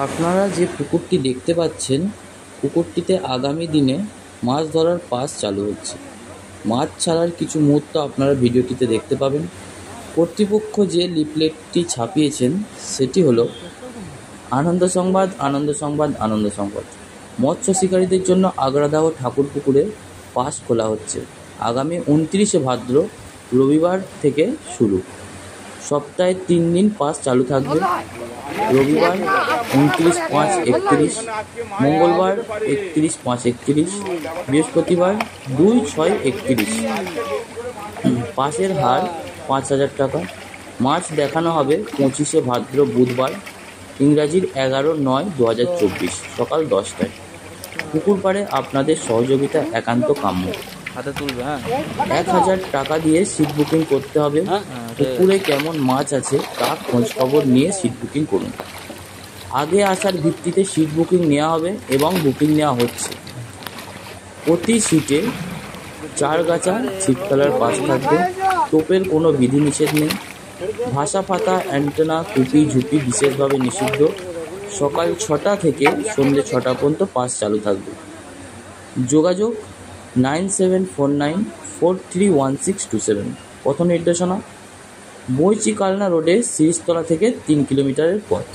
আপনারা যে পুকুরটি দেখতে পাচ্ছেন, পুকুরটিতে আগামী দিনে মাছ ধরার পাস চালু হচ্ছে। মাছ ছাড়ার কিছু মুহূর্ত আপনারা ভিডিওটিতে দেখতে পাবেন। কর্তৃপক্ষ যে লিফলেটটি ছাপিয়েছেন সেটি হলো আনন্দ সংবাদ, আনন্দ সংবাদ, আনন্দ সংবাদ। মৎস্য শিকারীদের জন্য আগ্রাদহ ঠাকুরপুকুরে পাস খোলা হচ্ছে। আগামী 29শে ভাদ্র রবিবার থেকে শুরু। সপ্তাহে 3 দিন পাস চালু থাকবে। রবিবার 29/5/31, মঙ্গলবার 31/5/31, বৃহস্পতিবার 2/6/31। পাসের হার 5,000 টাকা। মাছ দেখানো হবে 25শে ভাদ্র বুধবার, ইংরাজির 11/9/2024 সকাল 10টায়। পুকুর পাড়ে আপনাদের সহযোগিতা একান্ত কাম্য। 1,000 টাকা দিয়ে সিট বুকিং করতে হবে। পুকুরে কেমন মাছ আছে তা খোঁজ খবর নিয়ে সিট বুকিং করুন। আগে আসার ভিত্তিতে সিট বুকিং নেওয়া হবে এবং বুকিং নেওয়া হচ্ছে। প্রতি সিটে 4 গাছা ছিপ ফেলার পাস থাকবে। টোপের কোনো বিধিনিষেধ নেই। ভাষা ফাতা, অ্যান্টেনা, টুপি, ঝুপি বিশেষভাবে নিষিদ্ধ। সকাল 6টা থেকে সন্ধ্যে 6টা পর্যন্ত পাস চালু থাকবে। যোগাযোগ 9749431627। পথ নির্দেশনা: বৈচি কালনা রোডে শিরিষতলা থেকে 3 কিলোমিটারের পথ।